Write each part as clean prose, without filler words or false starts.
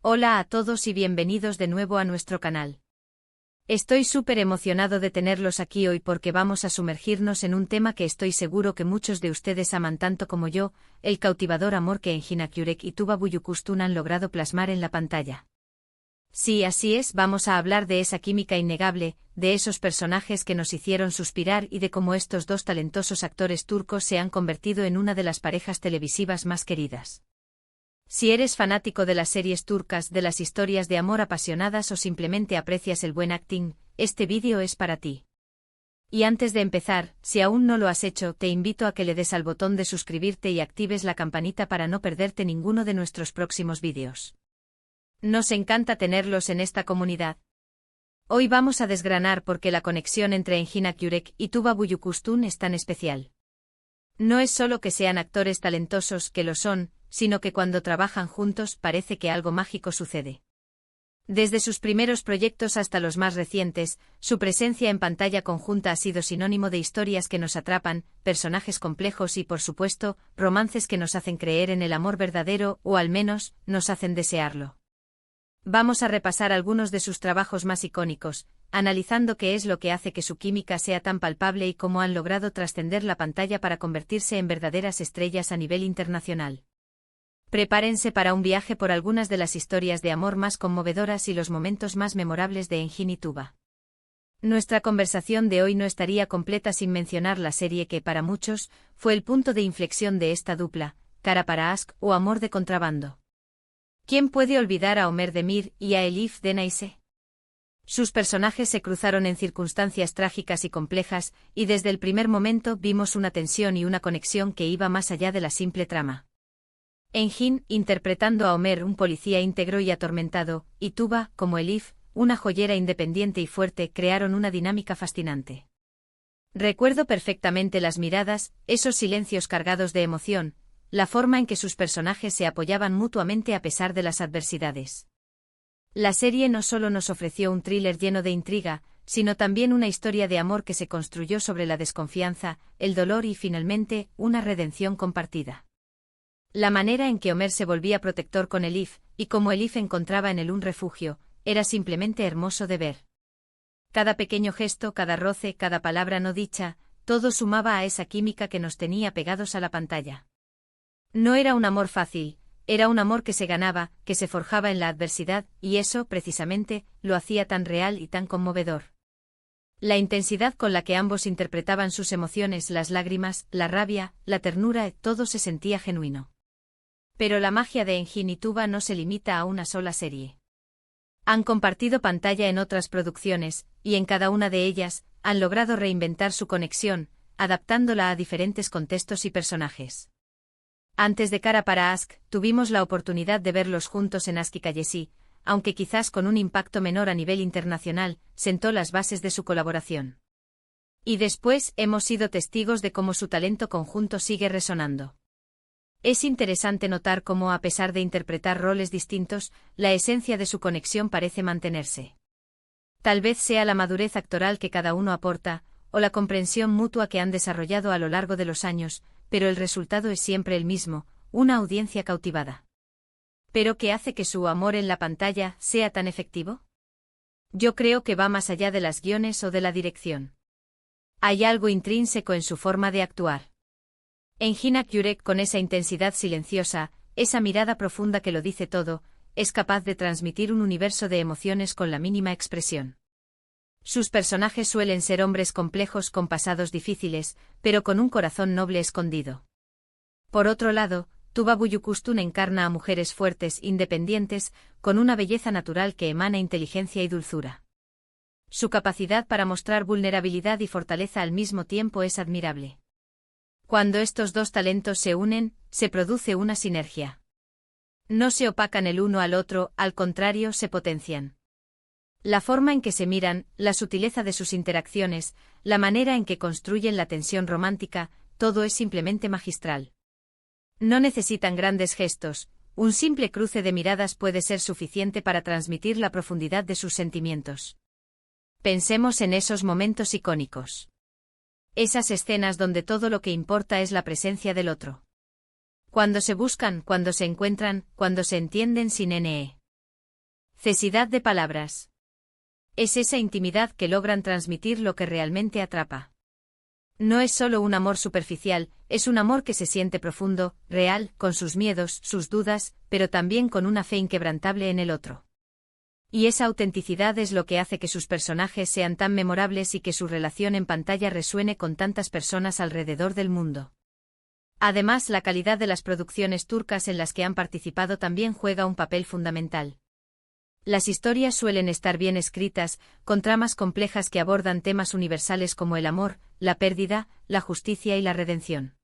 Hola a todos y bienvenidos de nuevo a nuestro canal. Estoy súper emocionado de tenerlos aquí hoy porque vamos a sumergirnos en un tema que estoy seguro que muchos de ustedes aman tanto como yo, el cautivador amor que Engin Akyurek y Tuba Büyüküstün han logrado plasmar en la pantalla. Sí, así es, vamos a hablar de esa química innegable, de esos personajes que nos hicieron suspirar y de cómo estos dos talentosos actores turcos se han convertido en una de las parejas televisivas más queridas. Si eres fanático de las series turcas, de las historias de amor apasionadas o simplemente aprecias el buen acting, este vídeo es para ti. Y antes de empezar, si aún no lo has hecho, te invito a que le des al botón de suscribirte y actives la campanita para no perderte ninguno de nuestros próximos vídeos. Nos encanta tenerlos en esta comunidad. Hoy vamos a desgranar por qué la conexión entre Engin Akyurek y Tuba Büyüküstün es tan especial. No es solo que sean actores talentosos, que lo son, sino que cuando trabajan juntos parece que algo mágico sucede. Desde sus primeros proyectos hasta los más recientes, su presencia en pantalla conjunta ha sido sinónimo de historias que nos atrapan, personajes complejos y, por supuesto, romances que nos hacen creer en el amor verdadero o al menos, nos hacen desearlo. Vamos a repasar algunos de sus trabajos más icónicos, analizando qué es lo que hace que su química sea tan palpable y cómo han logrado trascender la pantalla para convertirse en verdaderas estrellas a nivel internacional. Prepárense para un viaje por algunas de las historias de amor más conmovedoras y los momentos más memorables de Engin y Tuba. Nuestra conversación de hoy no estaría completa sin mencionar la serie que, para muchos, fue el punto de inflexión de esta dupla, Kara para Aşk o Amor de contrabando. ¿Quién puede olvidar a Ömer Demir y a Elif Denayse? Sus personajes se cruzaron en circunstancias trágicas y complejas, y desde el primer momento vimos una tensión y una conexión que iba más allá de la simple trama. Engin, interpretando a Ömer, un policía íntegro y atormentado, y Tuba, como Elif, una joyera independiente y fuerte, crearon una dinámica fascinante. Recuerdo perfectamente las miradas, esos silencios cargados de emoción, la forma en que sus personajes se apoyaban mutuamente a pesar de las adversidades. La serie no solo nos ofreció un thriller lleno de intriga, sino también una historia de amor que se construyó sobre la desconfianza, el dolor y finalmente, una redención compartida. La manera en que Ömer se volvía protector con Elif, y cómo Elif encontraba en él un refugio, era simplemente hermoso de ver. Cada pequeño gesto, cada roce, cada palabra no dicha, todo sumaba a esa química que nos tenía pegados a la pantalla. No era un amor fácil, era un amor que se ganaba, que se forjaba en la adversidad, y eso, precisamente, lo hacía tan real y tan conmovedor. La intensidad con la que ambos interpretaban sus emociones, las lágrimas, la rabia, la ternura, todo se sentía genuino. Pero la magia de Engin y Tuba no se limita a una sola serie. Han compartido pantalla en otras producciones, y en cada una de ellas, han logrado reinventar su conexión, adaptándola a diferentes contextos y personajes. Antes de Kara para Aşk, tuvimos la oportunidad de verlos juntos en Aşk y Kayesi, aunque quizás con un impacto menor a nivel internacional, sentó las bases de su colaboración. Y después hemos sido testigos de cómo su talento conjunto sigue resonando. Es interesante notar cómo, a pesar de interpretar roles distintos, la esencia de su conexión parece mantenerse. Tal vez sea la madurez actoral que cada uno aporta, o la comprensión mutua que han desarrollado a lo largo de los años, pero el resultado es siempre el mismo, una audiencia cautivada. ¿Pero qué hace que su amor en la pantalla sea tan efectivo? Yo creo que va más allá de las guiones o de la dirección. Hay algo intrínseco en su forma de actuar. Engin Akyurek, con esa intensidad silenciosa, esa mirada profunda que lo dice todo, es capaz de transmitir un universo de emociones con la mínima expresión. Sus personajes suelen ser hombres complejos con pasados difíciles, pero con un corazón noble escondido. Por otro lado, Tuba Büyüküstün encarna a mujeres fuertes, independientes, con una belleza natural que emana inteligencia y dulzura. Su capacidad para mostrar vulnerabilidad y fortaleza al mismo tiempo es admirable. Cuando estos dos talentos se unen, se produce una sinergia. No se opacan el uno al otro, al contrario, se potencian. La forma en que se miran, la sutileza de sus interacciones, la manera en que construyen la tensión romántica, todo es simplemente magistral. No necesitan grandes gestos, un simple cruce de miradas puede ser suficiente para transmitir la profundidad de sus sentimientos. Pensemos en esos momentos icónicos. Esas escenas donde todo lo que importa es la presencia del otro. Cuando se buscan, cuando se encuentran, cuando se entienden sin NE. Cesidad de palabras. Es esa intimidad que logran transmitir lo que realmente atrapa. No es solo un amor superficial, es un amor que se siente profundo, real, con sus miedos, sus dudas, pero también con una fe inquebrantable en el otro. Y esa autenticidad es lo que hace que sus personajes sean tan memorables y que su relación en pantalla resuene con tantas personas alrededor del mundo. Además, la calidad de las producciones turcas en las que han participado también juega un papel fundamental. Las historias suelen estar bien escritas, con tramas complejas que abordan temas universales como el amor, la pérdida, la justicia y la redención.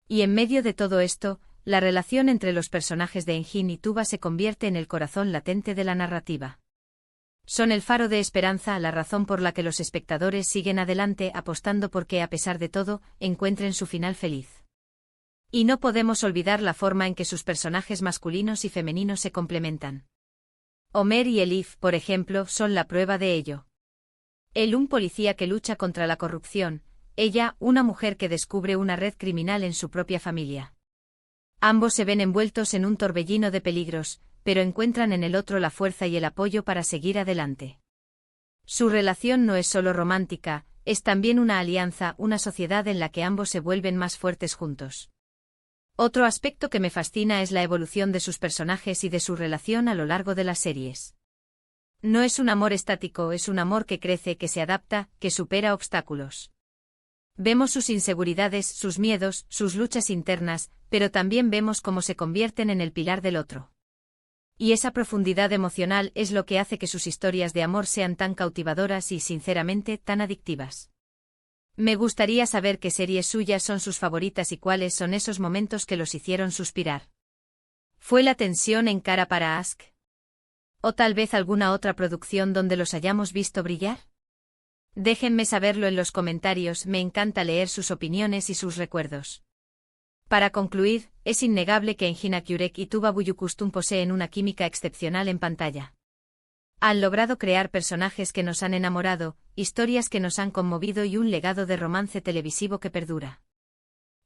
Y en medio de todo esto, la relación entre los personajes de Engin y Tuba se convierte en el corazón latente de la narrativa. Son el faro de esperanza, la razón por la que los espectadores siguen adelante apostando por que, a pesar de todo, encuentren su final feliz. Y no podemos olvidar la forma en que sus personajes masculinos y femeninos se complementan. Ömer y Elif, por ejemplo, son la prueba de ello. Él, un policía que lucha contra la corrupción; ella, una mujer que descubre una red criminal en su propia familia. Ambos se ven envueltos en un torbellino de peligros, pero encuentran en el otro la fuerza y el apoyo para seguir adelante. Su relación no es solo romántica, es también una alianza, una sociedad en la que ambos se vuelven más fuertes juntos. Otro aspecto que me fascina es la evolución de sus personajes y de su relación a lo largo de las series. No es un amor estático, es un amor que crece, que se adapta, que supera obstáculos. Vemos sus inseguridades, sus miedos, sus luchas internas, pero también vemos cómo se convierten en el pilar del otro. Y esa profundidad emocional es lo que hace que sus historias de amor sean tan cautivadoras y, sinceramente, tan adictivas. Me gustaría saber qué series suyas son sus favoritas y cuáles son esos momentos que los hicieron suspirar. ¿Fue la tensión en Cara para Ask? ¿O tal vez alguna otra producción donde los hayamos visto brillar? Déjenme saberlo en los comentarios, me encanta leer sus opiniones y sus recuerdos. Para concluir, es innegable que Engin Akyurek y Tuba Büyüküstün poseen una química excepcional en pantalla. Han logrado crear personajes que nos han enamorado, historias que nos han conmovido y un legado de romance televisivo que perdura.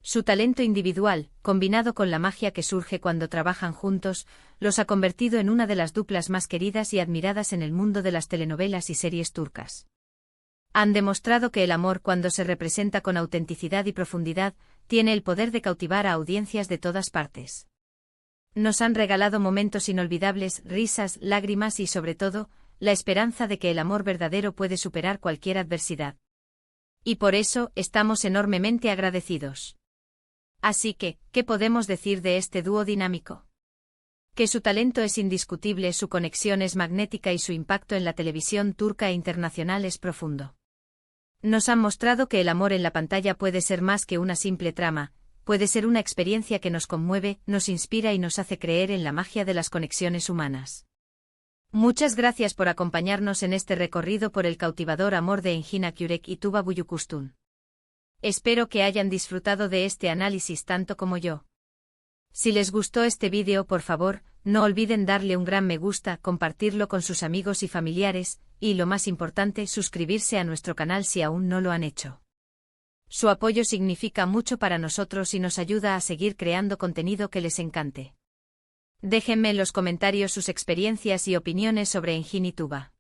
Su talento individual, combinado con la magia que surge cuando trabajan juntos, los ha convertido en una de las duplas más queridas y admiradas en el mundo de las telenovelas y series turcas. Han demostrado que el amor, cuando se representa con autenticidad y profundidad, tiene el poder de cautivar a audiencias de todas partes. Nos han regalado momentos inolvidables, risas, lágrimas y, sobre todo, la esperanza de que el amor verdadero puede superar cualquier adversidad. Y por eso, estamos enormemente agradecidos. Así que, ¿qué podemos decir de este dúo dinámico? Que su talento es indiscutible, su conexión es magnética y su impacto en la televisión turca e internacional es profundo. Nos han mostrado que el amor en la pantalla puede ser más que una simple trama, puede ser una experiencia que nos conmueve, nos inspira y nos hace creer en la magia de las conexiones humanas. Muchas gracias por acompañarnos en este recorrido por el cautivador amor de Engin Akyurek y Tuba Büyüküstün. Espero que hayan disfrutado de este análisis tanto como yo. Si les gustó este vídeo, por favor, no olviden darle un gran me gusta, compartirlo con sus amigos y familiares, y lo más importante, suscribirse a nuestro canal si aún no lo han hecho. Su apoyo significa mucho para nosotros y nos ayuda a seguir creando contenido que les encante. Déjenme en los comentarios sus experiencias y opiniones sobre Engin y Tuba.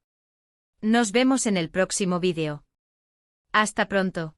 Nos vemos en el próximo vídeo. Hasta pronto.